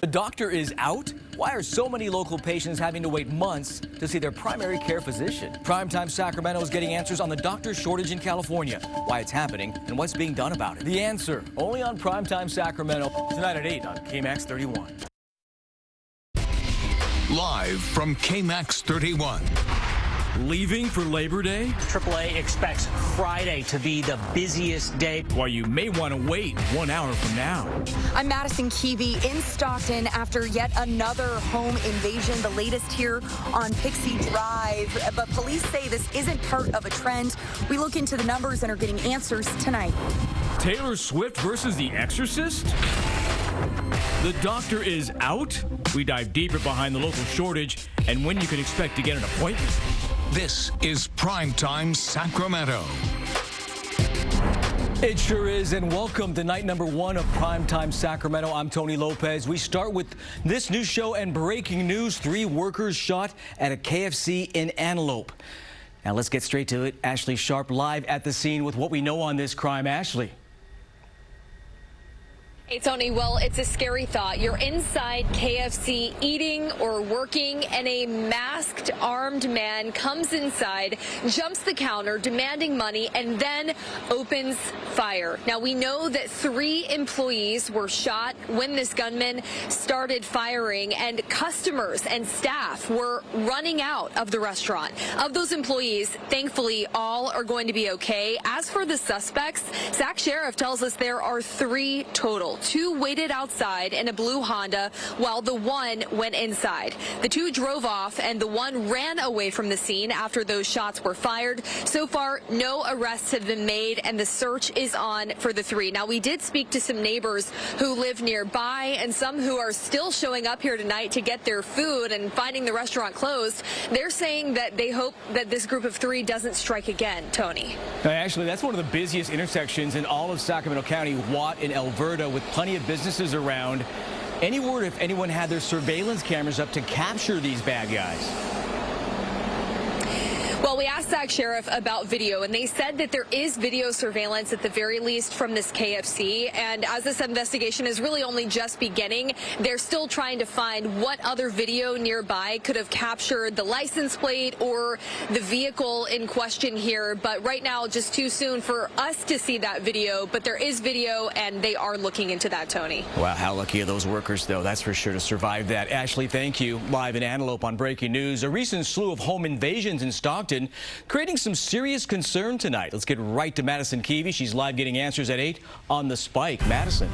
The doctor is out? Why are so many local patients having to wait months to see their primary care physician? Primetime Sacramento is getting answers on the doctor shortage in California, why it's happening, and what's being done about it. The answer, only on Primetime Sacramento, tonight at 8 on KMAX 31. Live from KMAX 31. Leaving for Labor Day? AAA expects Friday to be the busiest day. Why you may want to wait 1 hour from now. I'm Madison Keevee in Stockton after yet another home invasion, the latest here on Pixie Drive. But police say this isn't part of a trend. We look into the numbers and are getting answers tonight. Taylor Swift versus The Exorcist? The doctor is out? We dive deeper behind the local shortage and when you can expect to get an appointment. This is Primetime Sacramento. It sure is, and welcome to night number 1 of Primetime Sacramento. I'm Tony Lopez. We start with this new show and breaking news. 3 workers shot at a KFC in Antelope. Now let's get straight to it. Ashley Sharp live at the scene with what we know on this crime. Ashley. Hey, Tony, well, it's a scary thought. You're inside KFC eating or working, and a masked, armed man comes inside, jumps the counter, demanding money, and then opens fire. Now, we know that 3 employees were shot when this gunman started firing, and customers and staff were running out of the restaurant. Of those employees, thankfully, all are going to be okay. As for the suspects, Sac Sheriff tells us there are 3 total. 2 waited outside in a blue Honda while the 1 went inside. The 2 drove off and the 1 ran away from the scene after those shots were fired. So far, no arrests have been made and the search is on for the 3. Now, we did speak to some neighbors who live nearby and some who are still showing up here tonight to get their food and finding the restaurant closed. They're saying that they hope that this group of 3 doesn't strike again. Tony. Actually, that's one of the busiest intersections in all of Sacramento County, Watt and Alberta, with plenty of businesses around. Any word if anyone had their surveillance cameras up to capture these bad guys? Well, we asked Sac Sheriff about video, and they said that there is video surveillance at the very least from this KFC. And as this investigation is really only just beginning, they're still trying to find what other video nearby could have captured the license plate or the vehicle in question here. But right now, just too soon for us to see that video. But there is video, and they are looking into that, Tony. Wow, how lucky are those workers, though, that's for sure, to survive that. Ashley, thank you. Live in Antelope on Breaking News. A recent slew of home invasions in Stockton creating some serious concern tonight. Let's get right to Madison Keevee. She's live getting answers at 8 on The Spike. Madison.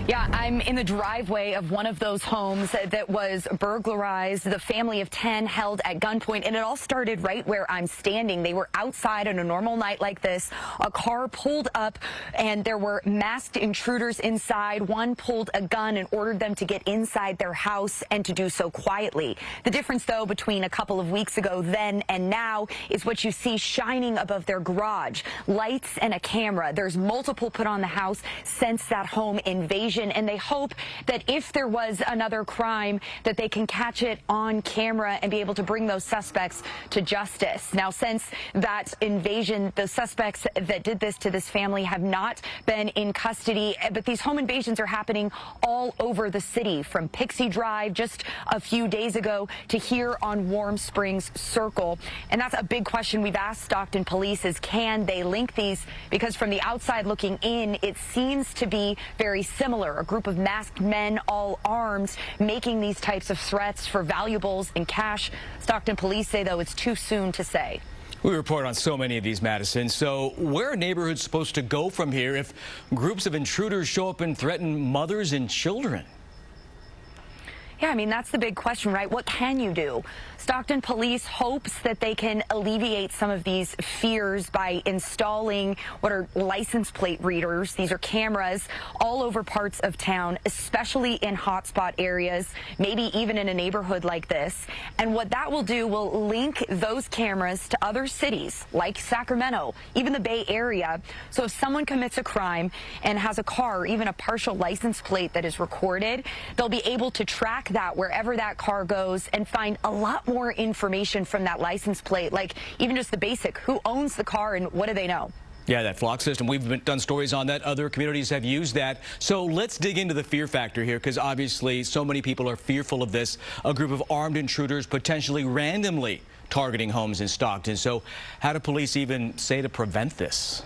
Yeah, I'm in the driveway of one of those homes that was burglarized. The family of 10 held at gunpoint, and it all started right where I'm standing. They were outside on a normal night like this. A car pulled up, and there were masked intruders inside. One pulled a gun and ordered them to get inside their house and to do so quietly. The difference, though, between a couple of weeks ago then and now is what you see shining above their garage. Lights and a camera. There's multiple put on the house since that home invasion. And they hope that if there was another crime, that they can catch it on camera and be able to bring those suspects to justice. Now, since that invasion, the suspects that did this to this family have not been in custody. But these home invasions are happening all over the city, from Pixie Drive just a few days ago to here on Warm Springs Circle. And that's a big question we've asked Stockton police is, can they link these? Because from the outside looking in, it seems to be very similar. A group of masked men, all armed, making these types of threats for valuables and cash. Stockton police say, though, it's too soon to say. We report on so many of these, Madison. So where are neighborhoods supposed to go from here if groups of intruders show up and threaten mothers and children? Yeah, I mean, that's the big question, right? What can you do? Stockton police hopes that they can alleviate some of these fears by installing what are license plate readers. These are cameras all over parts of town, especially in hotspot areas, maybe even in a neighborhood like this. And what that will do will link those cameras to other cities like Sacramento, even the Bay Area. So if someone commits a crime and has a car or even a partial license plate that is recorded, they'll be able to track that wherever that car goes and find a lot more information from that license plate, like even just the basic, who owns the car and what do they know? Yeah, that flock system. We've done stories on that. Other communities have used that. So let's dig into the fear factor here, because obviously so many people are fearful of this. A group of armed intruders potentially randomly targeting homes in Stockton. So how do police even say to prevent this?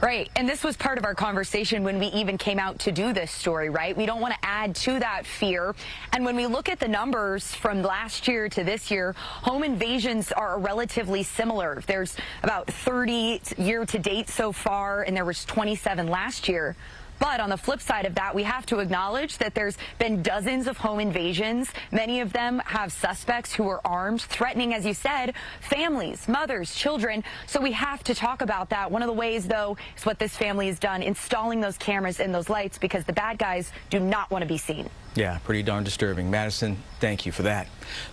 Right. And this was part of our conversation when we even came out to do this story, right? We don't want to add to that fear. And when we look at the numbers from last year to this year, home invasions are relatively similar. There's about 30 year to date so far, and there was 27 last year. But on the flip side of that, we have to acknowledge that there's been dozens of home invasions. Many of them have suspects who are armed, threatening, as you said, families, mothers, children. So we have to talk about that. One of the ways, though, is what this family has done, installing those cameras and those lights, because the bad guys do not want to be seen. Yeah, pretty darn disturbing. Madison, thank you for that.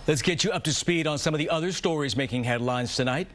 Let's get you up to speed on some of the other stories making headlines tonight.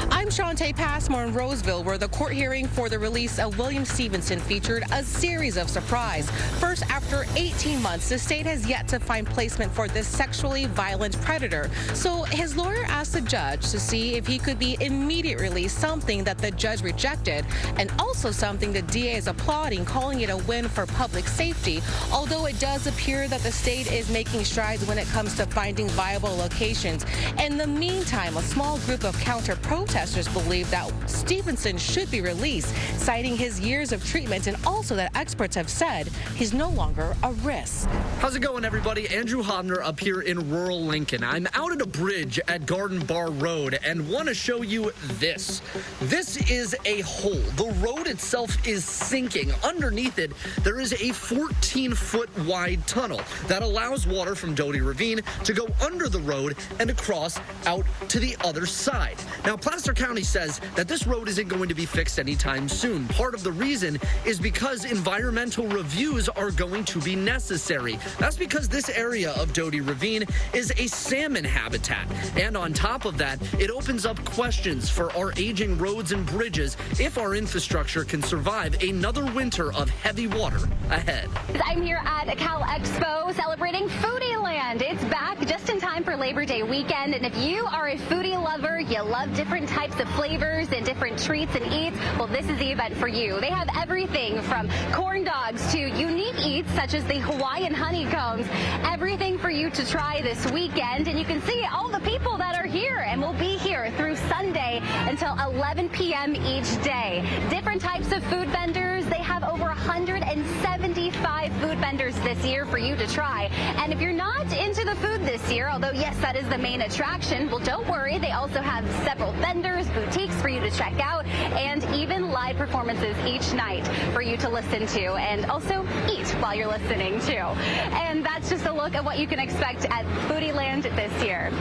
I'm Shantae Passmore in Roseville, where the court hearing for the release of William Stevenson featured a series of surprises. First, after 18 months, the state has yet to find placement for this sexually violent predator. So his lawyer asked the judge to see if he could be immediate release, something that the judge rejected, and also something the DA is applauding, calling it a win for public safety. Although it does appear that the state is making strides when it comes to finding viable locations. In the meantime, a small group of counter-protesters believe that Stevenson should be released, citing his years of treatment, and also that experts have said he's no longer a risk. How's it going, everybody? Andrew Hobner up here in rural Lincoln. I'm out at a bridge at Garden Bar Road and want to show you this. This is a hole. The road itself is sinking. Underneath it, there is a 14-foot wide tunnel that allows water from Doty Ravine to go under the road and across out to the other side. Now, Placer County says that this road isn't going to be fixed anytime soon. Part of the reason is because environmental reviews are going to be necessary. That's because this area of Doty Ravine is a salmon habitat. And on top of that, it opens up questions for our aging roads and bridges if our infrastructure can survive another winter of heavy water ahead. I'm here at Cal Expo celebrating Foodie Land. It's back just in time for Labor Day weekend. And if you are a foodie lover, you love different types of flavors and different treats and eats, well, this is the event for you. They have everything from corn dogs to unique eats such as the Hawaiian honeycombs. Everything for you to try this weekend. And you can see all the people that are here and will be here through Sunday until 11 p.m. each day. Different types of food vendors. They have over 175 food vendors this year for you to try. And if you're not into the food this year, although yes, that is the main attraction, well, don't worry. They also have several vendors, boutiques for you to check out, and even live performances each night for you to listen to and also eat while you're listening too. And that's just a look at what you can expect at Foodie Land this year.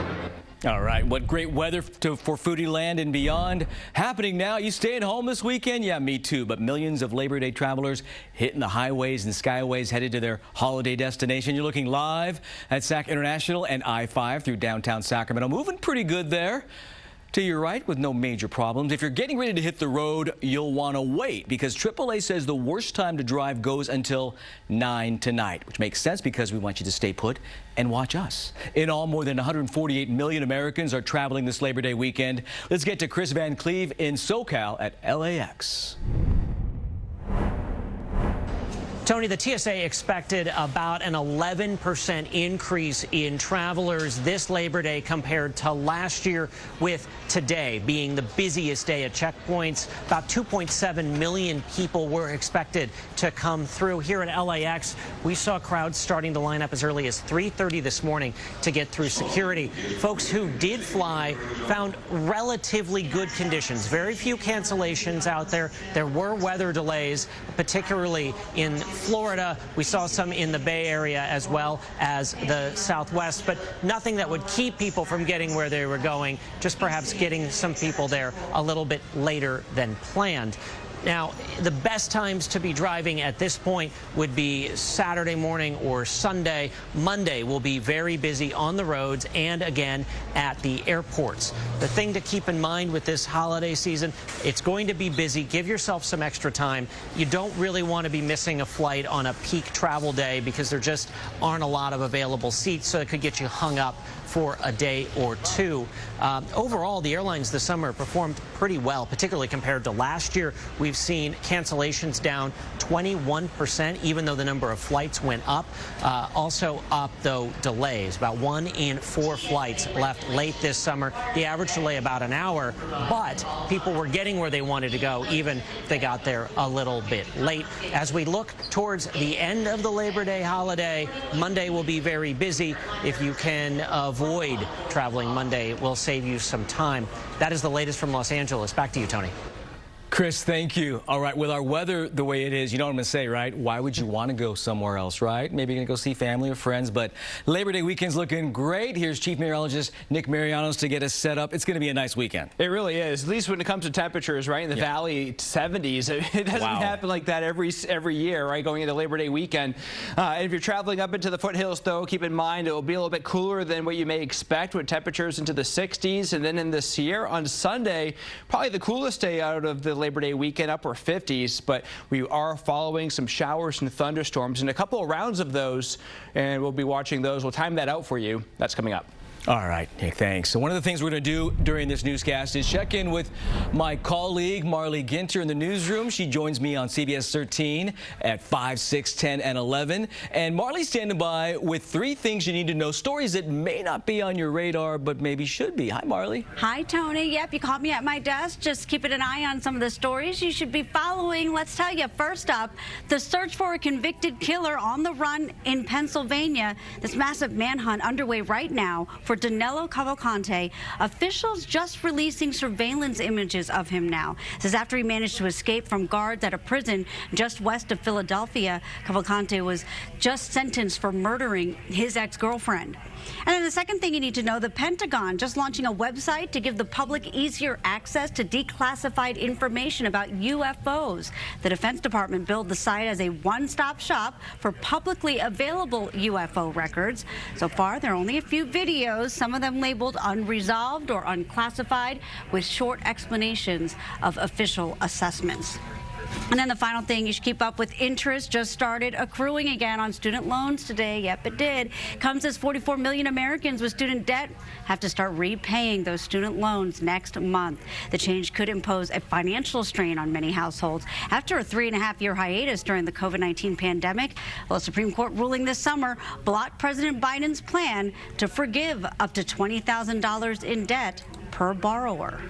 All right, what great weather for Foodie Land and beyond happening now. You staying home this weekend? Yeah, me too. But millions of Labor Day travelers hitting the highways and skyways headed to their holiday destination. You're looking live at Sac International and I-5 through downtown Sacramento. Moving pretty good there. To your right with no major problems. If you're getting ready to hit the road, you'll want to wait because AAA says the worst time to drive goes until 9 tonight, which makes sense because we want you to stay put and watch us. In all, more than 148 million Americans are traveling this Labor Day weekend. Let's get to Chris Van Cleve in SoCal at LAX. Tony, the TSA expected about an 11% increase in travelers this Labor Day compared to last year, with today being the busiest day at checkpoints. About 2.7 million people were expected to come through. Here at LAX, we saw crowds starting to line up as early as 3:30 this morning to get through security. Folks who did fly found relatively good conditions. Very few cancellations out there. There were weather delays, particularly in Florida. We saw some in the Bay Area as well as the Southwest, but nothing that would keep people from getting where they were going, just perhaps getting some people there a little bit later than planned. Now, the best times to be driving at this point would be Saturday morning or Sunday. Monday will be very busy on the roads and again at the airports. The thing to keep in mind with this holiday season, it's going to be busy. Give yourself some extra time. You don't really want to be missing a flight on a peak travel day because there just aren't a lot of available seats, so it could get you hung up for a day or two. Overall, the airlines this summer performed pretty well, particularly compared to last year. We've seen cancellations down 21%, even though the number of flights went up. Also up, though, delays. About 1 in 4 flights left late this summer. The average delay about an hour, but people were getting where they wanted to go, even if they got there a little bit late. As we look towards the end of the Labor Day holiday, Monday will be very busy. If you can avoid traveling Monday, it will save you some time. That is the latest from Los Angeles. Back to you, Tony. Chris, thank you. All right, with our weather the way it is, you know what I'm going to say, right? Why would you want to go somewhere else, right? Maybe you're going to go see family or friends, but Labor Day weekend's looking great. Here's Chief Meteorologist Nick Marianos to get us set up. It's going to be a nice weekend. It really is, at least when it comes to temperatures, right? In the valley, 70s. It doesn't happen like that every year, right? Going into Labor Day weekend. And if you're traveling up into the foothills, though, keep in mind it will be a little bit cooler than what you may expect with temperatures into the 60s. And then in the Sierra on Sunday, probably the coolest day out of the Labor Day weekend, upper 50s, but we are following some showers and thunderstorms and a couple of rounds of those, and we'll be watching those. We'll time that out for you. That's coming up. All right, Nick, thanks. So one of the things we're going to do during this newscast is check in with my colleague, Marley Ginter, in the newsroom. She joins me on CBS 13 at 5, 6, 10, and 11. And Marley's standing by with 3 things you need to know, stories that may not be on your radar, but maybe should be. Hi, Marley. Hi, Tony. Yep, you caught me at my desk, just keeping an eye on some of the stories you should be following. Let's tell you, first up, the search for a convicted killer on the run in Pennsylvania. This massive manhunt underway right now for Danilo Cavalcante. Officials just releasing surveillance images of him now. This is after he managed to escape from guards at a prison just west of Philadelphia. Cavalcante was just sentenced for murdering his ex-girlfriend. And then the second thing you need to know, the Pentagon just launching a website to give the public easier access to declassified information about UFOs. The Defense Department billed the site as a one-stop shop for publicly available UFO records. So far, there are only a few videos, some of them labeled unresolved or unclassified, with short explanations of official assessments. And then the final thing, you should keep up with interest. Just started accruing again on student loans today. Yep, it did. Comes as 44 million Americans with student debt have to start repaying those student loans next month. The change could impose a financial strain on many households after a 3.5-year hiatus during the COVID-19 pandemic. Well, a Supreme Court ruling this summer blocked President Biden's plan to forgive up to $20,000 in debt per borrower.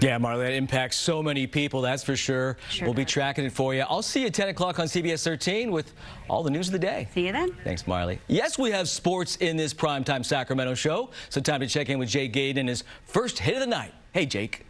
Yeah, Marley, that impacts so many people, that's for sure. We'll be tracking it for you. I'll see you at 10 o'clock on CBS 13 with all the news of the day. See you then. Thanks, Marley. Yes, we have sports in this Primetime Sacramento show, so time to check in with Jake Gade and his first hit of the night. Hey, Jake.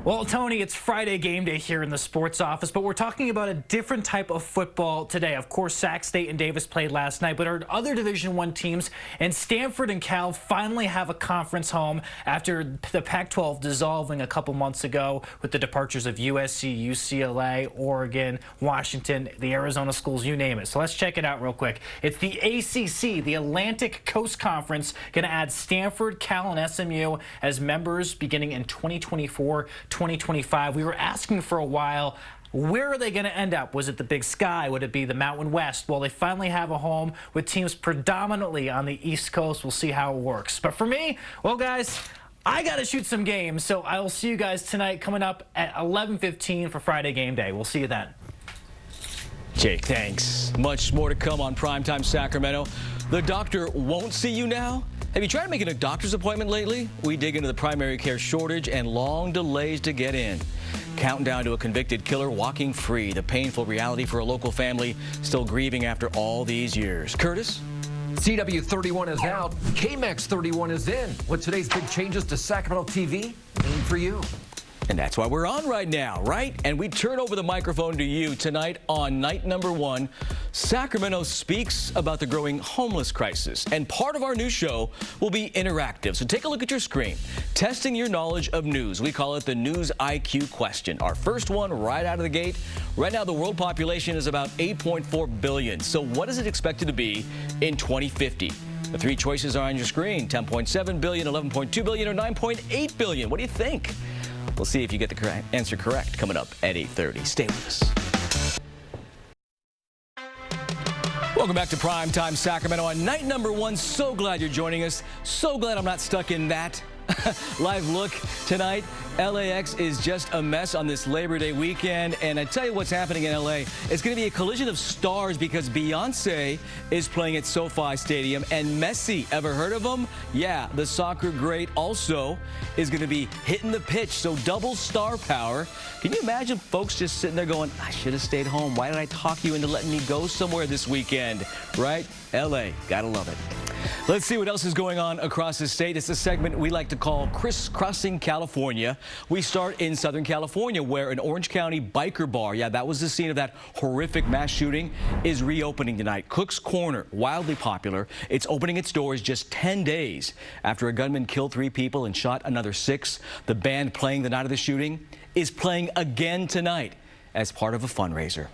Well, Tony, it's Friday game day here in the sports office, but we're talking about a different type of football today. Of course, Sac State and Davis played last night, but our other Division I teams and Stanford and Cal finally have a conference home after the Pac-12 dissolving a couple months ago with the departures of USC, UCLA, Oregon, Washington, the Arizona schools, you name it. So let's check it out real quick. It's the ACC, the Atlantic Coast Conference, going to add Stanford, Cal, and SMU as members beginning in 2024-2025. We were asking for a while, where are they going to end up? Was it the Big Sky? Would it be the Mountain West? Well, they finally have a home with teams predominantly on the East Coast. We'll see how it works. But for me, well, guys, I got to shoot some games, so I will see you guys tonight coming up at 11:15 for Friday game day. We'll see you then. Jake, thanks. Much more to come on Primetime Sacramento. The doctor won't see you now? Have you tried making a doctor's appointment lately? We dig into the primary care shortage and long delays to get in. Counting down to a convicted killer walking free. The painful reality for a local family still grieving after all these years. Curtis? CW 31 is out. KMAX 31 is in. What today's big changes to Sacramento TV mean for you? And that's why we're on right now, right? And we turn over the microphone to you tonight on night number 1. Sacramento speaks about the growing homeless crisis. And part of our new show will be interactive. So take a look at your screen. Testing your knowledge of news. We call it the News IQ question. Our first one right out of the gate. Right now, the world population is about 8.4 billion. So what is it expected to be in 2050? The 3 choices are on your screen. 10.7 billion, 11.2 billion, or 9.8 billion. What do you think? We'll see if you get the answer correct coming up at 8:30. Stay with us. Welcome back to Primetime Sacramento on night number 1. So glad you're joining us. So glad I'm not stuck in that live look tonight. LAX is just a mess on this Labor Day weekend, and I tell you what's happening in LA. It's going to be a collision of stars because Beyonce is playing at SoFi Stadium, and Messi, ever heard of him? Yeah, the soccer great also is going to be hitting the pitch, so double star power. Can you imagine folks just sitting there going, I should have stayed home. Why did I talk you into letting me go somewhere this weekend? Right? LA, gotta love it. Let's see what else is going on across the state. It's a segment we like to call Crisscrossing California. We start in Southern California, where an Orange County biker bar, yeah, that was the scene of that horrific mass shooting, is reopening tonight. Cook's Corner, wildly popular. It's opening its doors just 10 days after a gunman killed 3 people and shot another 6. The band playing the night of the shooting is playing again tonight as part of a fundraiser.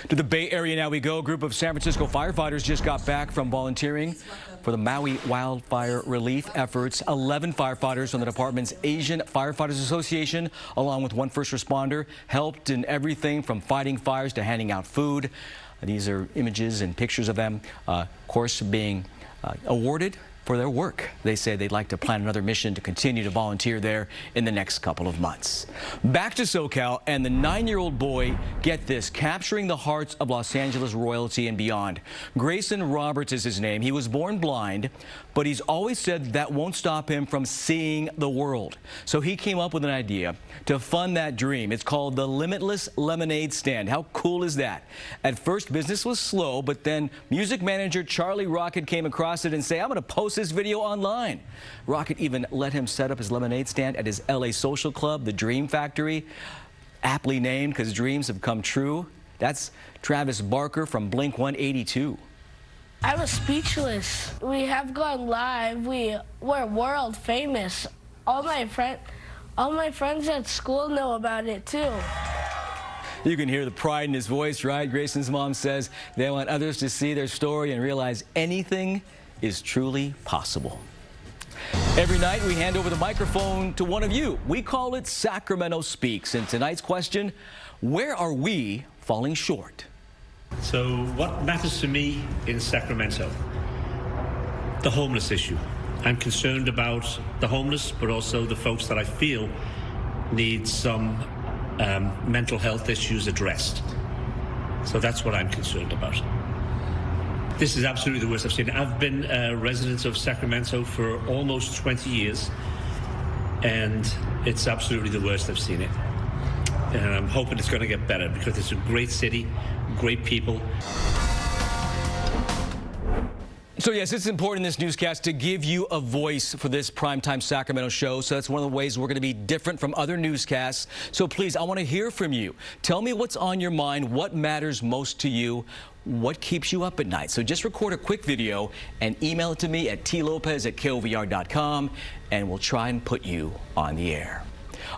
To the Bay Area now we go. A group of San Francisco firefighters just got back from volunteering for the Maui wildfire relief efforts. 11 firefighters from the department's Asian Firefighters Association, along with 1 first responder, helped in everything from fighting fires to handing out food. These are images and pictures of them, of course, being awarded for their work. They say they'd like to plan another mission to continue to volunteer there in the next couple of months. Back to SoCal, and the 9-year-old boy, get this, capturing the hearts of Los Angeles royalty and beyond. Grayson Roberts is his name. He was born blind, but he's always said that won't stop him from seeing the world. So he came up with an idea to fund that dream. It's called the Limitless Lemonade Stand. How cool is that? At first, business was slow, but then music manager Charlie Rocket came across it and said, I'm going to post this video online. Rocket even let him set up his lemonade stand at his LA social club, the Dream Factory, aptly named because dreams have come true. That's Travis Barker from Blink 182. I was speechless. We have gone live. We're world famous. All my friends at school know about it too. You can hear the pride in his voice, right? Grayson's mom says they want others to see their story and realize anything is truly possible. Every night we hand over the microphone to one of you. We call it Sacramento Speaks. And tonight's question, where are we falling short? So what matters to me in Sacramento? The homeless issue. I'm concerned about the homeless, but also the folks that I feel need some mental health issues addressed. So that's what I'm concerned about. This is absolutely the worst I've seen. I've been a resident of Sacramento for almost 20 years, and it's absolutely the worst I've seen it. And I'm hoping it's going to get better because it's a great city, great people. So yes, it's important in this newscast to give you a voice for this Primetime Sacramento show. So that's one of the ways we're going to be different from other newscasts. So please, I want to hear from you. Tell me what's on your mind, what matters most to you, what keeps you up at night. So just record a quick video and email it to me at tlopez@kovr.com, and we'll try and put you on the air.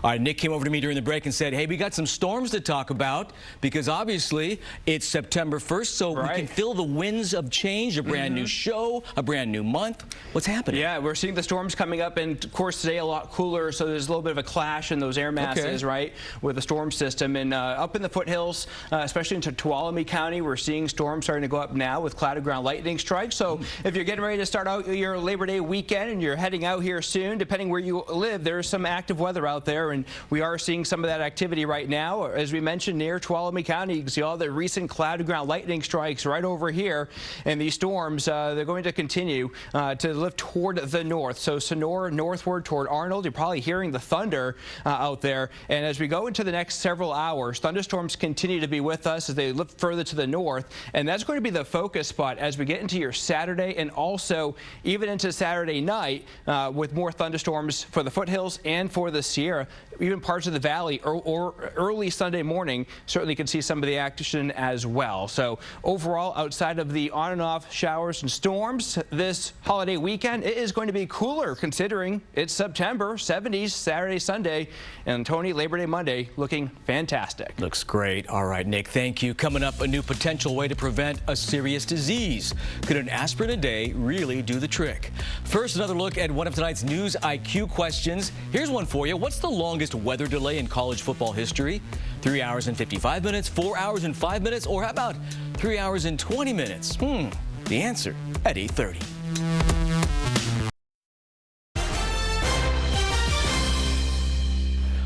All right, Nick came over to me during the break and said, hey, we got some storms to talk about because obviously it's September 1st, so we can feel the winds of change, a brand new show, a brand new month. What's happening? Yeah, we're seeing the storms coming up, and of course today a lot cooler, so there's a little bit of a clash in those air masses, right, with the storm system. And up in the foothills, especially into Tuolumne County, we're seeing storms starting to go up now with cloud to ground lightning strikes. So if you're getting ready to start out your Labor Day weekend and you're heading out here soon, depending where you live, there's some active weather out there. And we are seeing some of that activity right now. As we mentioned, near Tuolumne County, you can see all the recent cloud-to-ground lightning strikes right over here. And these storms, they're going to continue to lift toward the north. So Sonora northward toward Arnold, you're probably hearing the thunder out there. And as we go into the next several hours, thunderstorms continue to be with us as they lift further to the north. And that's going to be the focus spot as we get into your Saturday and also even into Saturday night with more thunderstorms for the foothills and for the Sierra. even parts of the valley, or early Sunday morning, certainly could see some of the action as well. So overall, outside of the on and off showers and storms this holiday weekend, it is going to be cooler considering it's September, 70s Saturday, Sunday, and Tony, Labor Day Monday looking fantastic. Looks great. All right, Nick, thank you. Coming up, a new potential way to prevent a serious disease. Could an aspirin a day really do the trick? First, another look at one of tonight's News IQ questions. Here's one for you. What's the longest weather delay in college football history? 3 hours and 55 minutes, 4 hours and 5 minutes, or how about 3 hours and 20 minutes? The answer at 8:30.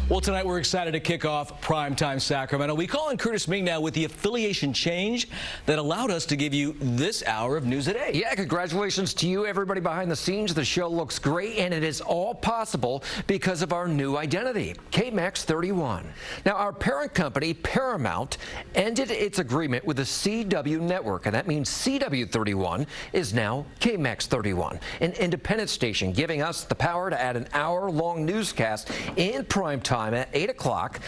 Well, tonight we're excited to kick off Primetime Sacramento. We call in Curtis Ming now with the affiliation change that allowed us to give you this hour of news at 8. Yeah, congratulations to you, everybody behind the scenes. The show looks great, and it is all possible because of our new identity, KMAX 31. Now, our parent company, Paramount, ended its agreement with the CW network, and that means CW 31 is now KMAX 31, an independent station giving us the power to add an hour-long newscast in primetime at 8 o'clock.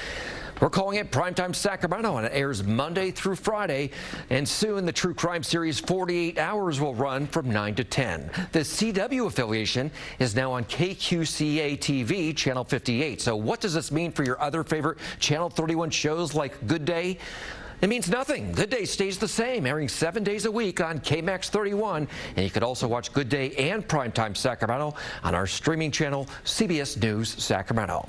We're calling it Primetime Sacramento, and it airs Monday through Friday. And soon, the true crime series 48 Hours will run from 9 to 10. The CW affiliation is now on KQCA TV, Channel 58. So what does this mean for your other favorite Channel 31 shows like Good Day? It means nothing. Good Day stays the same, airing 7 days a week on KMAX 31. And you could also watch Good Day and Primetime Sacramento on our streaming channel, CBS News Sacramento.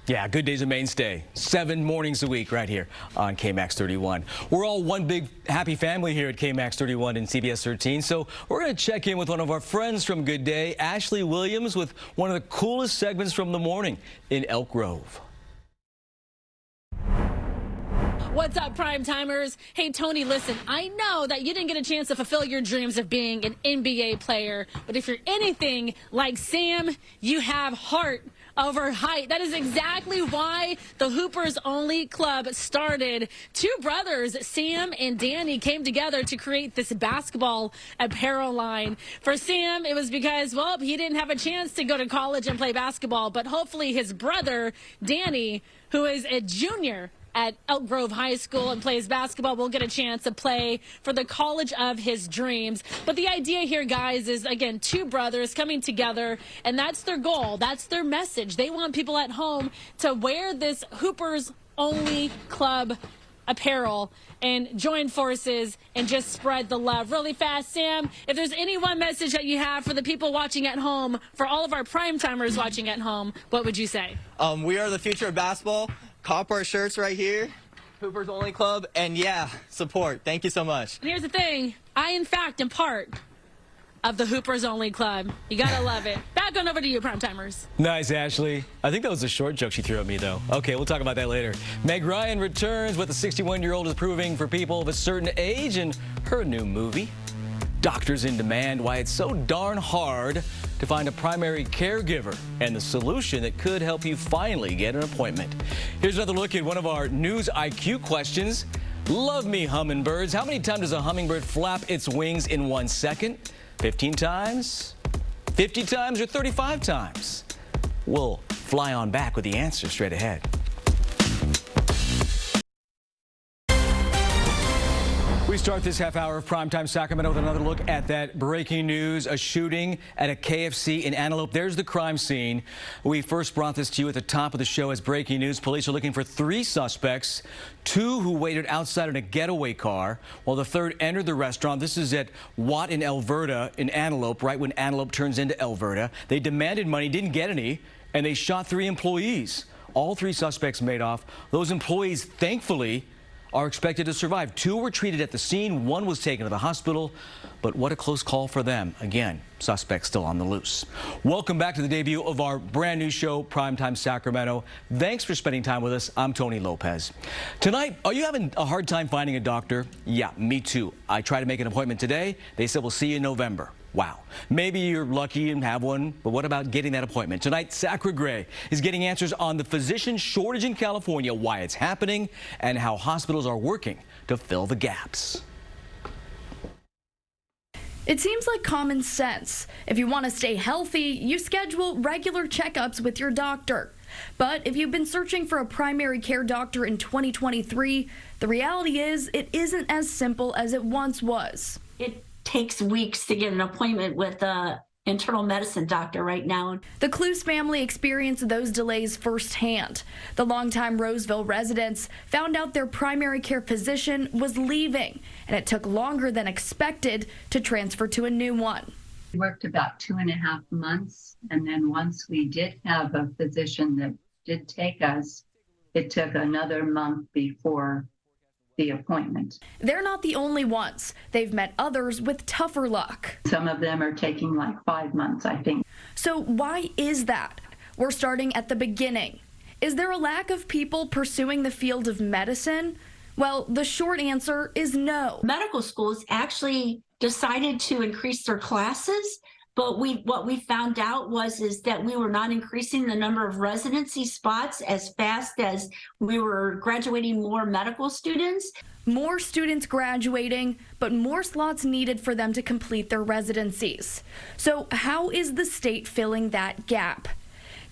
Yeah, Good Day's a mainstay. 7 mornings a week right here on KMAX 31. We're all one big happy family here at KMAX 31 and CBS 13. So we're going to check in with one of our friends from Good Day, Ashley Williams, with one of the coolest segments from the morning in Elk Grove. What's up, Primetimers? Hey, Tony, listen, I know that you didn't get a chance to fulfill your dreams of being an NBA player, but if you're anything like Sam, you have heart over height. That is exactly why the Hoopers Only Club started. Two brothers, Sam and Danny, came together to create this basketball apparel line. For Sam, it was because, well, he didn't have a chance to go to college and play basketball, but hopefully his brother, Danny, who is a junior at Elk Grove High School and plays basketball, will get a chance to play for the college of his dreams. But the idea here, guys, is, again, two brothers coming together, and that's their goal. That's their message. They want people at home to wear this Hoopers Only Club apparel and join forces and just spread the love. Really fast, Sam, if there's any one message that you have for the people watching at home, for all of our Primetimers watching at home, what would you say? We are the future of basketball. Cop our shirts right here, Hoopers Only Club, and yeah, support. Thank you so much. And here's the thing. I, in fact, am part of the Hoopers Only Club. You gotta love it. Back on over to you, Primetimers. Nice, Ashley. I think that was a short joke she threw at me, though. Okay, we'll talk about that later. Meg Ryan returns with the 61-year-old is proving for people of a certain age in her new movie. Doctors in demand, why it's so darn hard to find a primary caregiver, and the solution that could help you finally get an appointment. Here's another look at one of our News IQ questions. Love me hummingbirds. How many times does a hummingbird flap its wings in 1 second? 15 times, 50 times, or 35 times? We'll fly on back with the answer straight ahead. We start this half hour of Primetime Sacramento with another look at that breaking news, a shooting at a KFC in Antelope. There's the crime scene. We first brought this to you at the top of the show as breaking news. Police are looking for 3 suspects, 2 who waited outside in a getaway car while the third entered the restaurant. This is at Watt in Alberta in Antelope, right when Antelope turns into Alberta. They demanded money, didn't get any, and they shot 3 employees. All 3 suspects made off. Those employees, thankfully, are expected to survive. 2 were treated at the scene. 1 was taken to the hospital. But what a close call for them. Again, suspects still on the loose. Welcome back to the debut of our brand new show, Primetime Sacramento. Thanks for spending time with us. I'm Tony Lopez. Tonight, are you having a hard time finding a doctor? Yeah, me too. I tried to make an appointment today. They said we'll see you in November. Wow. Maybe you're lucky and have one, but what about getting that appointment? Tonight, Sacra Gray is getting answers on the physician shortage in California, why it's happening, and how hospitals are working to fill the gaps. It seems like common sense. If you want to stay healthy, you schedule regular checkups with your doctor. But if you've been searching for a primary care doctor in 2023, the reality is it isn't as simple as it once was. It takes weeks to get an appointment with a internal medicine doctor right now. The Clues family experienced those delays firsthand. The longtime Roseville residents found out their primary care physician was leaving, and it took longer than expected to transfer to a new one. We worked about 2.5 months, and then once we did have a physician that did take us, it took another month before the appointment. They're not the only ones. They've met others with tougher luck. Some of them are taking like 5 months, I think. So why is that? We're starting at the beginning. Is there a lack of people pursuing the field of medicine? Well, the short answer is no. Medical schools actually decided to increase their classes, but what we found out is that we were not increasing the number of residency spots as fast as we were graduating more medical students. More students graduating, but more slots needed for them to complete their residencies. So how is the state filling that gap?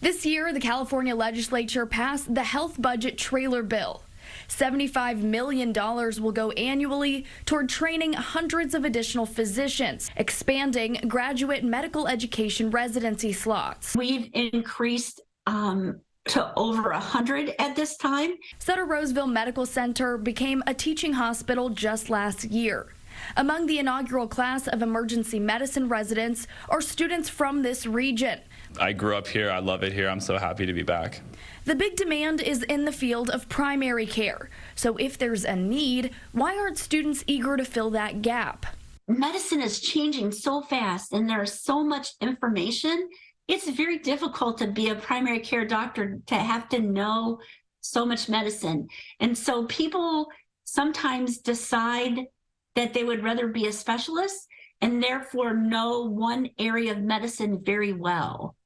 This year, the California legislature passed the health budget trailer bill. $75 million will go annually toward training hundreds of additional physicians, expanding graduate medical education residency slots. We've increased to over 100 at this time. Sutter Roseville Medical Center became a teaching hospital just last year. Among the inaugural class of emergency medicine residents are students from this region. I grew up here. I love it here. I'm so happy to be back. The big demand is in the field of primary care. So if there's a need, why aren't students eager to fill that gap? Medicine is changing so fast and there's so much information. It's very difficult to be a primary care doctor, to have to know so much medicine. And so people sometimes decide that they would rather be a specialist and therefore know one area of medicine very well.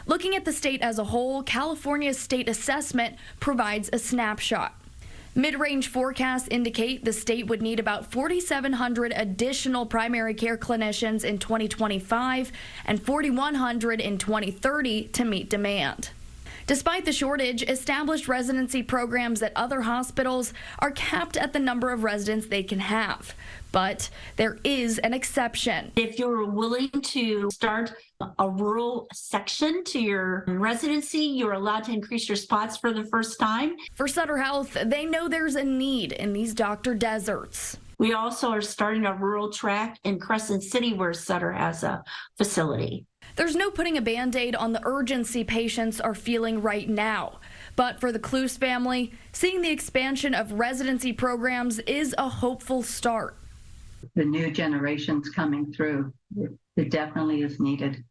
Looking at the state as a whole, California's state assessment provides a snapshot. Mid-range forecasts indicate the state would need about 4,700 additional primary care clinicians in 2025 and 4,100 in 2030 to meet demand. Despite the shortage, established residency programs at other hospitals are capped at the number of residents they can have. But there is an exception. If you're willing to start a rural section to your residency, you're allowed to increase your spots for the first time. For Sutter Health, they know there's a need in these doctor deserts. We also are starting a rural track in Crescent City where Sutter has a facility. There's no putting a Band-Aid on the urgency patients are feeling right now. But for the Clues family, seeing the expansion of residency programs is a hopeful start. The new generations coming through, it definitely is needed.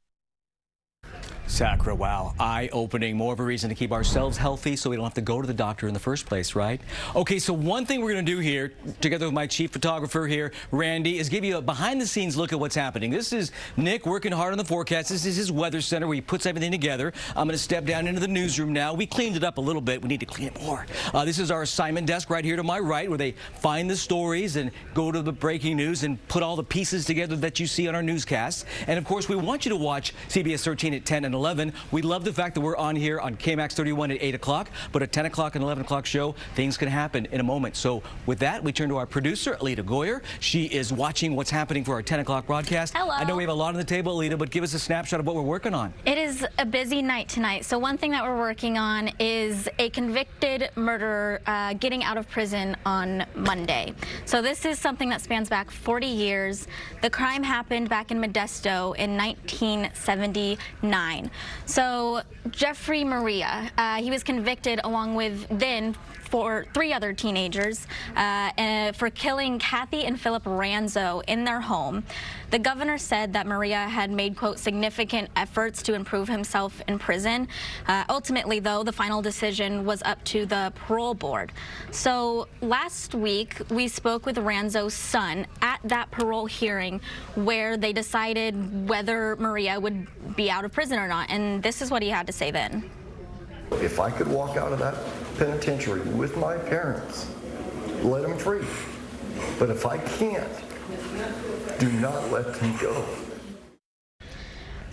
Sacra, wow, eye-opening. More of a reason to keep ourselves healthy so we don't have to go to the doctor in the first place, right? Okay, so one thing we're going to do here, together with my chief photographer here, Randy, is give you a behind-the-scenes look at what's happening. This is Nick working hard on the forecast. This is his weather center where he puts everything together. I'm going to step down into the newsroom now. We cleaned it up a little bit. We need to clean it more. This is our assignment desk right here to my right where they find the stories and go to the breaking news and put all the pieces together that you see on our newscasts. And, of course, we want you to watch CBS 13 at 10 and 11. We love the fact that we're on here on KMAX 31 at 8 o'clock, but at 10 o'clock and 11 o'clock show, things can happen in a moment. So with that, we turn to our producer, Alita Goyer. She is watching what's happening for our 10 o'clock broadcast. Hello. I know we have a lot on the table, Alita, but give us a snapshot of what we're working on. It is a busy night tonight. So one thing that we're working on is a convicted murderer getting out of prison on Monday. So this is something that spans back 40 years. The crime happened back in Modesto in 1979. So Jeffrey Maria, he was convicted along with for 3 other teenagers for killing Kathy and Philip Ranzo in their home. The governor said that Maria had made, quote, significant efforts to improve himself in prison. Ultimately, though, the final decision was up to the parole board. So last week, we spoke with Ranzo's son at that parole hearing where they decided whether Maria would be out of prison or not. And this is what he had to say then. If I could walk out of that penitentiary with my parents, let them free. But if I can't, do not let them go.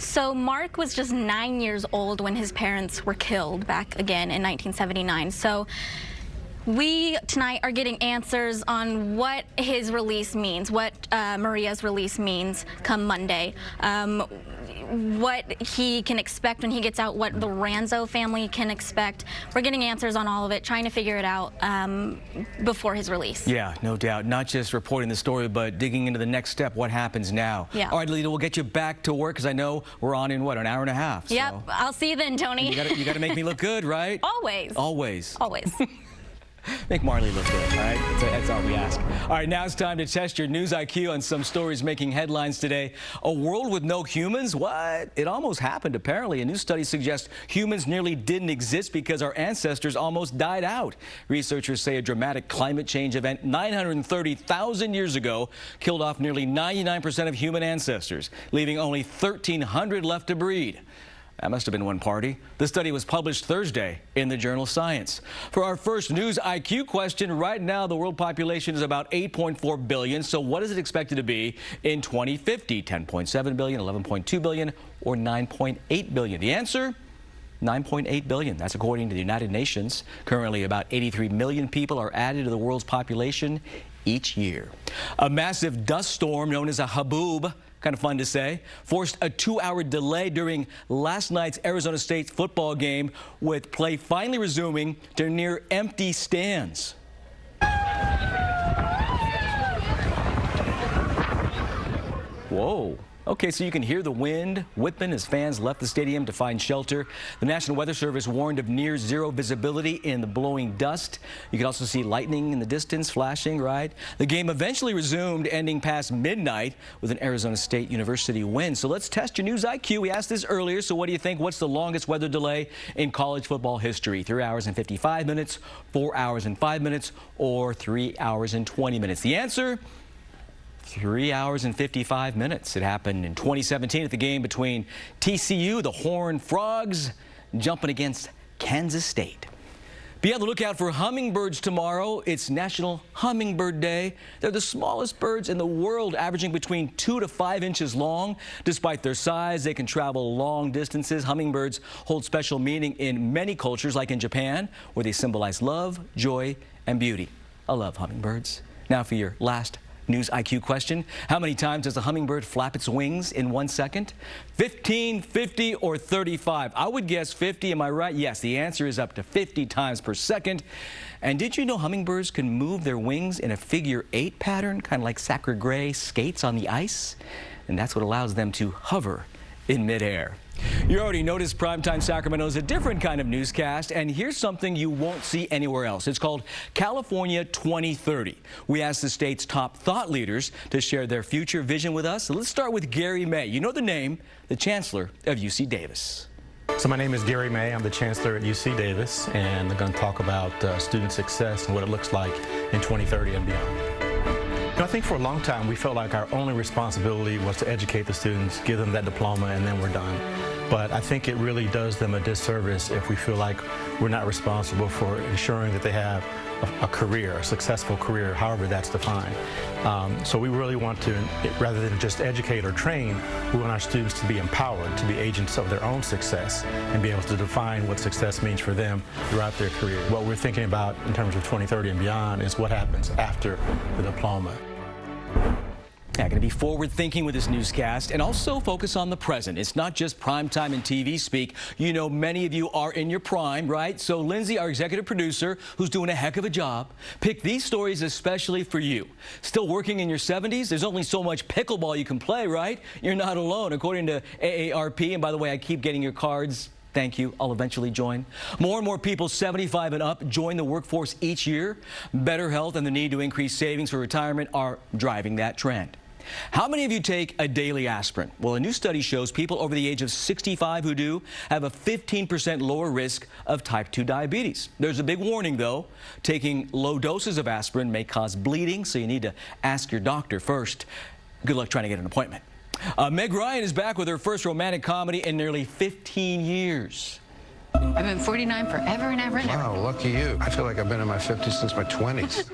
So Mark was just 9 years old when his parents were killed back again in 1979. So we tonight are getting answers on what his release means, what Maria's release means come Monday, what he can expect when he gets out, what the Ranzo family can expect. We're getting answers on all of it, trying to figure it out before his release. Yeah, no doubt. Not just reporting the story, but digging into the next step, what happens now. Yeah. All right, Lita, we'll get you back to work because I know we're on in, what, an hour and a half? Yep, so. I'll see you then, Tony. You got to make me look good, right? Always. Always. Always. Make Marley look good, all right? That's all we ask. All right, now it's time to test your news IQ on some stories making headlines today. A world with no humans? What? It almost happened, apparently. A new study suggests humans nearly didn't exist because our ancestors almost died out. Researchers say a dramatic climate change event 930,000 years ago killed off nearly 99% of human ancestors, leaving only 1,300 left to breed. That must have been one party. The study was published Thursday in the journal Science. For our first news IQ question, right now the world population is about 8.4 billion. So what is it expected to be in 2050? 10.7 billion, 11.2 billion, or 9.8 billion? The answer? 9.8 billion. That's according to the United Nations. Currently, about 83 million people are added to the world's population each year. A massive dust storm known as a haboob, kind of fun to say, forced a 2-hour delay during last night's Arizona State football game, with play finally resuming to near empty stands. Whoa. Okay, so you can hear the wind whipping as fans left the stadium to find shelter. The National Weather Service warned of near zero visibility in the blowing dust. You can also see lightning in the distance flashing, right? The game eventually resumed, ending past midnight with an Arizona State University win. So let's test your news IQ. We asked this earlier, so what do you think? What's the longest weather delay in college football history? 3 hours and 55 minutes, 4 hours and 5 minutes, or 3 hours and 20 minutes? The answer? 3 hours and 55 minutes. It happened in 2017 at the game between TCU, the Horned Frogs, jumping against Kansas State. Be on the lookout for hummingbirds tomorrow. It's National Hummingbird Day. They're the smallest birds in the world, averaging between 2 to 5 inches long. Despite their size, they can travel long distances. Hummingbirds hold special meaning in many cultures, like in Japan, where they symbolize love, joy, and beauty. I love hummingbirds. Now for your last news IQ question. How many times does a hummingbird flap its wings in 1 second? 15, 50, or 35? I would guess 50. Am I right? Yes, the answer is up to 50 times per second. And did you know hummingbirds can move their wings in a figure 8 pattern, kind of like Sacre Gray skates on the ice? And that's what allows them to hover in midair. You already noticed Primetime Sacramento is a different kind of newscast, and here's something you won't see anywhere else. It's called California 2030. We asked the state's top thought leaders to share their future vision with us. So let's start with Gary May. You know the name, the Chancellor of UC Davis. So my name is Gary May. I'm the Chancellor at UC Davis, and I'm going to talk about student success and what it looks like in 2030 and beyond. I think for a long time we felt like our only responsibility was to educate the students, give them that diploma, and then we're done. But I think it really does them a disservice if we feel like we're not responsible for ensuring that they have a career, a successful career, however that's defined. So we really want to, rather than just educate or train, we want our students to be empowered, to be agents of their own success, and be able to define what success means for them throughout their career. What we're thinking about in terms of 2030 and beyond is what happens after the diploma. Yeah, going to be forward-thinking with this newscast and also focus on the present. It's not just primetime and TV speak. You know, many of you are in your prime, right? So Lindsay, our executive producer, who's doing a heck of a job, picked these stories especially for you. Still working in your 70s? There's only so much pickleball you can play, right? You're not alone, according to AARP. And by the way, I keep getting your cards. Thank you. I'll eventually join. More and more people 75 and up join the workforce each year. Better health and the need to increase savings for retirement are driving that trend. How many of you take a daily aspirin? Well, a new study shows people over the age of 65 who do have a 15% lower risk of type 2 diabetes. There's a big warning, though. Taking low doses of aspirin may cause bleeding, so you need to ask your doctor first. Good luck trying to get an appointment. Meg Ryan is back with her first romantic comedy in nearly 15 years. I've been 49 forever and ever and ever. Wow, lucky you. I feel like I've been in my 50s since my 20s.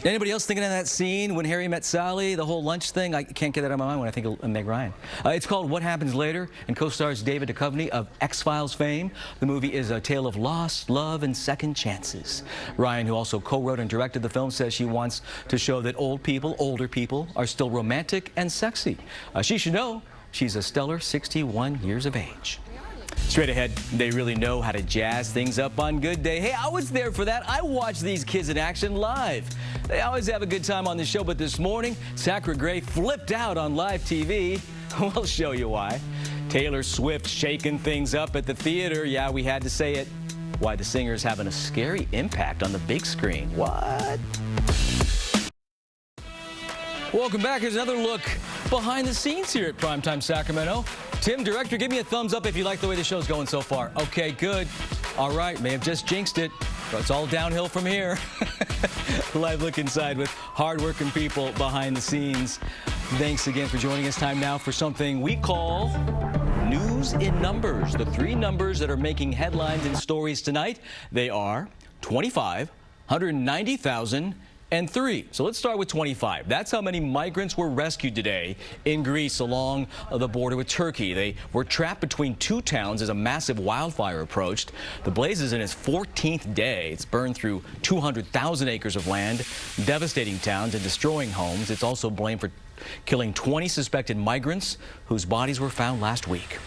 Anybody else thinking of that scene when Harry met Sally, the whole lunch thing? I can't get that out of my mind when I think of Meg Ryan. It's called What Happens Later and co-stars David Duchovny of X-Files fame. The movie is a tale of loss, love, and second chances. Ryan, who also co-wrote and directed the film, says she wants to show that older people, are still romantic and sexy. She should know she's a stellar 61 years of age. Straight ahead, they really know how to jazz things up on Good Day. Hey, I was there for that. I watched these kids in action live. They always have a good time on the show, but this morning, Sacra Gray flipped out on live TV. We'll show you why. Taylor Swift shaking things up at the theater. Yeah, we had to say it. Why the singer's having a scary impact on the big screen. What? Welcome back. Here's another look behind the scenes here at Primetime Sacramento. Tim, director, give me a thumbs up if you like the way the show's going so far. Okay, good. All right, may have just jinxed it, but it's all downhill from here. Live look inside with hardworking people behind the scenes. Thanks again for joining us. Time now for something we call News in Numbers. The three numbers that are making headlines and stories tonight, they are 25, 190,000, and 3. So let's start with 25. That's how many migrants were rescued today in Greece along the border with Turkey. They were trapped between two towns as a massive wildfire approached. The blaze is in its 14th day. It's burned through 200,000 acres of land, devastating towns and destroying homes. It's also blamed for killing 20 suspected migrants whose bodies were found last week.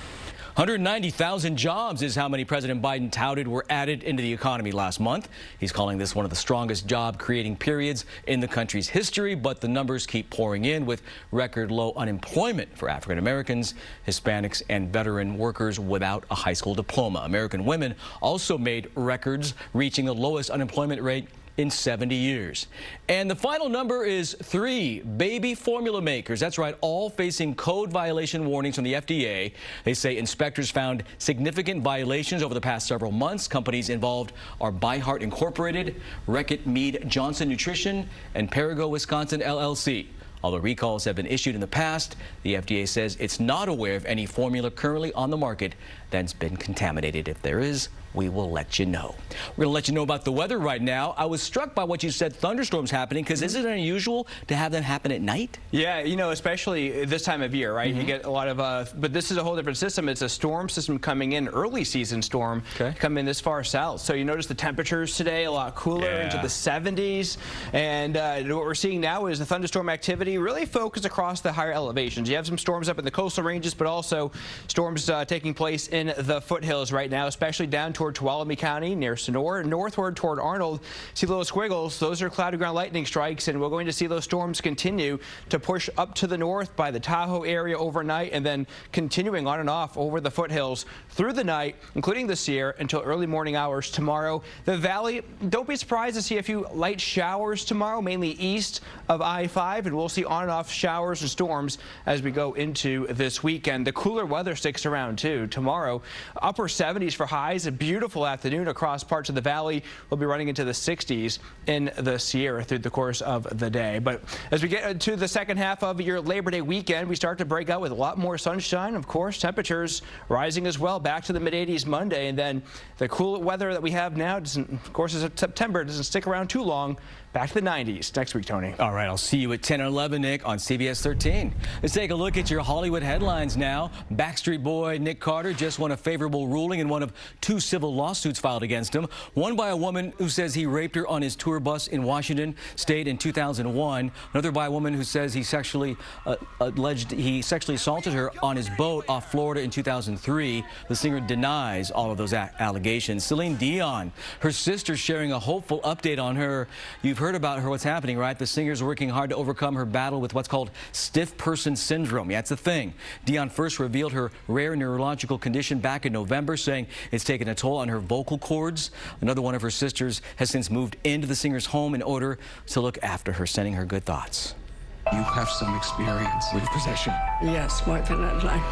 190,000 jobs is how many President Biden touted were added into the economy last month. He's calling this one of the strongest job-creating periods in the country's history, but the numbers keep pouring in with record low unemployment for African Americans, Hispanics, and veteran workers without a high school diploma. American women also made records, reaching the lowest unemployment rate in 70 years. And the final number is 3. Baby formula makers, that's right, all facing code violation warnings from the FDA. They say inspectors found significant violations over the past several months. Companies involved are ByHeart Incorporated, Reckitt Mead Johnson Nutrition, and Perigo Wisconsin LLC. Although recalls have been issued in the past, the FDA says it's not aware of any formula currently on the market that's been contaminated. If there is, we will let you know. We're going to let you know about the weather right now. I was struck by what you said, thunderstorms happening, because isn't it unusual to have them happen at night? Yeah, you know, especially this time of year, right? You get a lot of, but this is a whole different system. It's a storm system coming in, early season storm, coming this far south. So you notice the temperatures today a lot cooler into the 70s. And what we're seeing now is the thunderstorm activity really focused across the higher elevations. You have some storms up in the coastal ranges, but also storms taking place in the foothills right now, especially down toward Tuolumne County near Sonora, northward toward Arnold. See little squiggles. Those are cloudy ground lightning strikes, and we're going to see those storms continue to push up to the north by the Tahoe area overnight, and then continuing on and off over the foothills through the night, including the Sierra, until early morning hours tomorrow. The valley, don't be surprised to see a few light showers tomorrow, mainly east of I-5, and we'll see on and off showers and storms as we go into this weekend. The cooler weather sticks around too. Tomorrow, upper 70s for highs, a beautiful afternoon across parts of the valley. We'll be running into the 60s in the Sierra through the course of the day. But as we get to the second half of your Labor Day weekend, we start to break out with a lot more sunshine. Of course, temperatures rising as well, back to the mid-80s Monday. And then the cool weather that we have now, doesn't, of course, is September, doesn't stick around too long. Back to the 90s next week, Tony. All right, I'll see you at 10 or 11, Nick, on CBS 13. Let's take a look at your Hollywood headlines now. Backstreet Boy Nick Carter just won a favorable ruling in one of 2 civil lawsuits filed against him. One by a woman who says he raped her on his tour bus in Washington State in 2001. Another by a woman who says he sexually assaulted her on his boat off Florida in 2003. The singer denies all of those allegations. Celine Dion, her sister, sharing a hopeful update on her. You've heard about her, what's happening, right? The singer's working hard to overcome her battle with what's called stiff person syndrome. Yeah, it's a thing. Dion first revealed her rare neurological condition back in November, saying it's taken a toll on her vocal cords. Another one of her sisters has since moved into the singer's home in order to look after her, sending her good thoughts. You have some experience with possession. Yes, more than I'd like.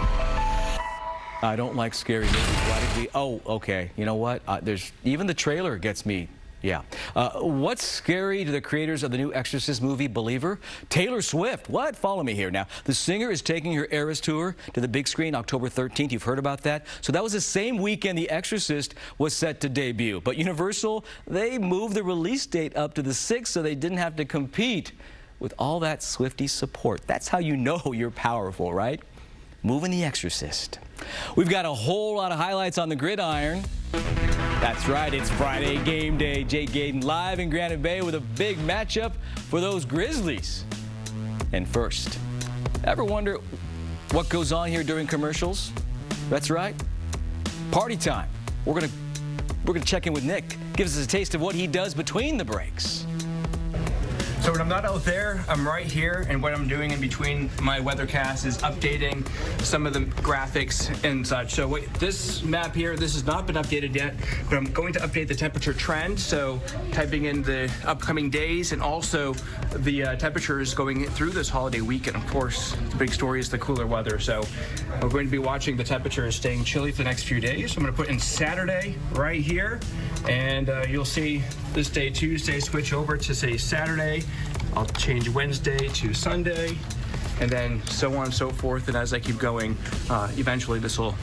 I don't like scary movies. Why did we? Oh, okay. You know what? There's even the trailer gets me Yeah. What's scary to the creators of the new Exorcist movie, Believer? Taylor Swift. What? Follow me here. Now, the singer is taking her Eras tour to the big screen October 13th. You've heard about that. So that was the same weekend The Exorcist was set to debut. But Universal, they moved the release date up to the 6th so they didn't have to compete with all that Swiftie support. That's how you know you're powerful, right? Moving The Exorcist. We've got a whole lot of highlights on the gridiron. That's right, it's Friday game day. Jake Gaden live in Granite Bay with a big matchup for those Grizzlies. And first, ever wonder what goes on here during commercials? That's right, party time. We're gonna check in with Nick. Gives us a taste of what he does between the breaks. So when I'm not out there, I'm right here, and what I'm doing in between my weathercast is updating some of the graphics and such. So this map here, this has not been updated yet, but I'm going to update the temperature trend. So typing in the upcoming days and also the temperatures going through this holiday weekend. Of course, the big story is the cooler weather. So we're going to be watching the temperatures staying chilly for the next few days. So I'm going to put in Saturday right here, and you'll see this day, Tuesday, switch over to say Saturday. I'll change Wednesday to Sunday, and then so on and so forth. And as I keep going, eventually this will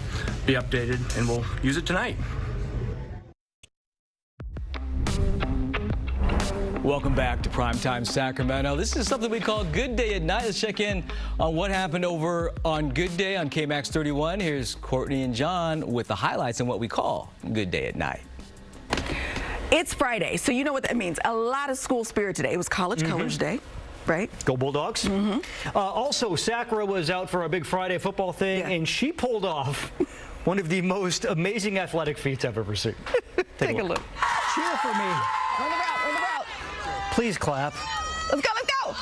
be updated and we'll use it tonight. Welcome back to Primetime Sacramento. This is something we call Good Day at Night. Let's check in on what happened over on Good Day on KMAX 31. Here's Courtney and John with the highlights on what we call Good Day at Night. It's Friday, so you know what that means. A lot of school spirit today. It was College Colors Day, right? Go Bulldogs. Also, Sacra was out for a big Friday football thing, and she pulled off one of the most amazing athletic feats I've ever seen. Take a look. Cheer for me. On the route, on the route. Please clap. Let's go, let's go.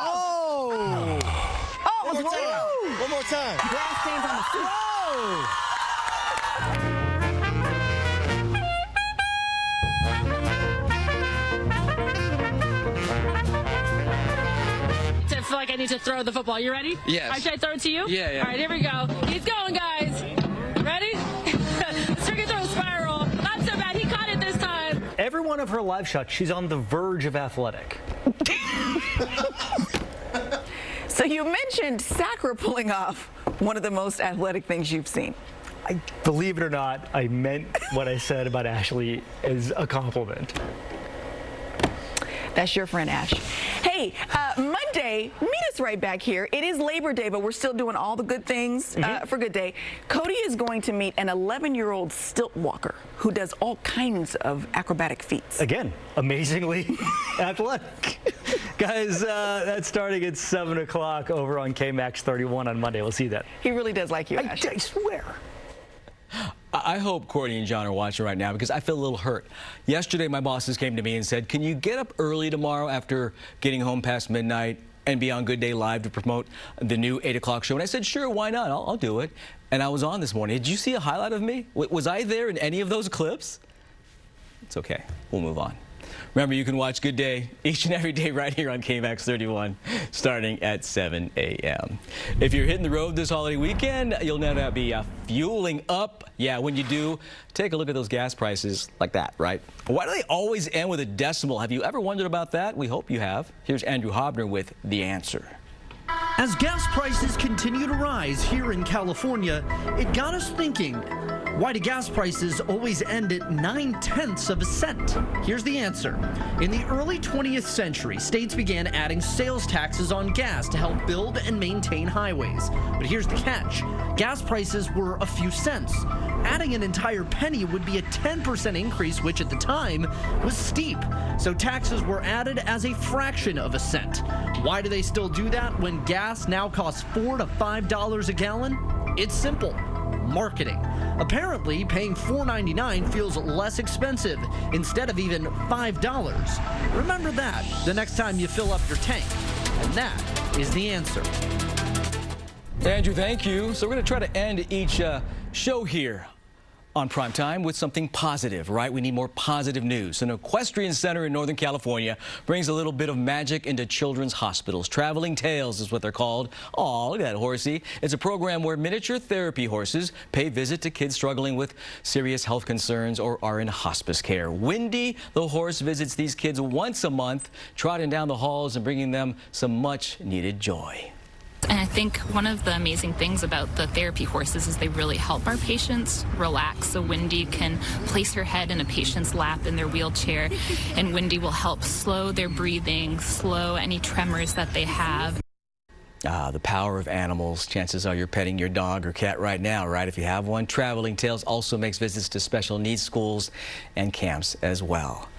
Oh, it was woo. One more time. Grass stains on the suit. I feel like I need to throw the football. You ready? Yes. All right, should I throw it to you? Yeah. All right, here we go. He's going, guys. Ready? Circuit throw spiral. Not so bad. He caught it this time. Every one of her live shots, she's on the verge of athletic. So you mentioned Sacra pulling off one of the most athletic things you've seen. Believe it or not, I meant what I said about Ashley as a compliment. That's your friend Ash. Hey, Monday, meet us right back here. It is Labor Day, but we're still doing all the good things for Good Day. Cody is going to meet an 11-year-old stilt walker who does all kinds of acrobatic feats. Again, amazingly athletic. Guys, that's starting at 7 o'clock over on KMAX 31 on Monday. We'll see that. He really does like you, Ash. I swear. I hope Courtney and John are watching right now because I feel a little hurt. Yesterday, my bosses came to me and said, can you get up early tomorrow after getting home past midnight and be on Good Day Live to promote the new 8 o'clock show? And I said, sure, why not? I'll do it. And I was on this morning. Did you see a highlight of me? Was I there in any of those clips? It's okay. We'll move on. Remember, you can watch Good Day each and every day right here on KMAX 31 starting at 7 a.m. If you're hitting the road this holiday weekend, you'll no doubt be fueling up. Yeah, when you do, take a look at those gas prices like that, right? Why do they always end with a decimal? Have you ever wondered about that? We hope you have. Here's Andrew Hobner with the answer. As gas prices continue to rise here in California, it got us thinking, why do gas prices always end at 9/10 of a cent? Here's the answer. In the early 20th century, states began adding sales taxes on gas to help build and maintain highways. But here's the catch. Gas prices were a few cents. Adding an entire penny would be a 10% increase, which at the time was steep. So taxes were added as a fraction of a cent. Why do they still do that when gas now costs $4 to $5 a gallon? It's simple. Marketing. Apparently, paying $4.99 feels less expensive instead of even $5. Remember that the next time you fill up your tank. And that is the answer. Andrew, thank you. So we're going to try to end each show here on Primetime with something positive, right? We need more positive news. An equestrian center in Northern California brings a little bit of magic into children's hospitals. Traveling Tales is what they're called. Oh, look at that horsey. It's a program where miniature therapy horses pay visit to kids struggling with serious health concerns or are in hospice care. Wendy, the horse, visits these kids once a month, trotting down the halls and bringing them some much needed joy. And I think one of the amazing things about the therapy horses is they really help our patients relax. So Wendy can place her head in a patient's lap in their wheelchair, and Wendy will help slow their breathing, slow any tremors that they have. The power of animals. Chances are you're petting your dog or cat right now, right? If you have one. Traveling Tales also makes visits to special needs schools and camps as well.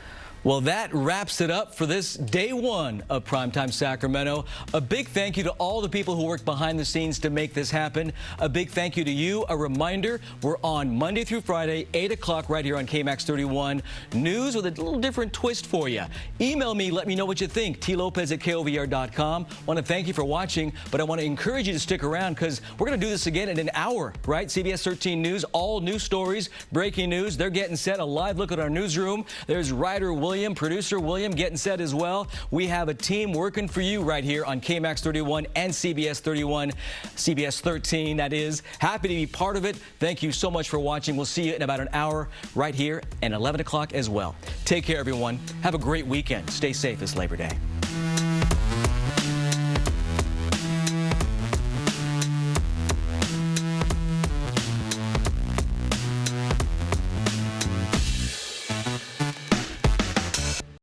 Well, that wraps it up for this day one of Primetime Sacramento. A big thank you to all the people who worked behind the scenes to make this happen. A big thank you to you. A reminder, we're on Monday through Friday, 8 o'clock right here on KMAX 31. News with a little different twist for you. Email me, let me know what you think. tlopez@kovr.com. Want to thank you for watching, but I want to encourage you to stick around because we're going to do this again in an hour, right? CBS 13 News, all news stories, breaking news. They're getting set. A live look at our newsroom. There's writer William, producer William getting set as well. We have a team working for you right here on KMAX 31 and CBS 31, CBS 13, that is. Happy to be part of it. Thank you so much for watching. We'll see you in about an hour right here and 11 o'clock as well. Take care, everyone. Have a great weekend. Stay safe this Labor Day.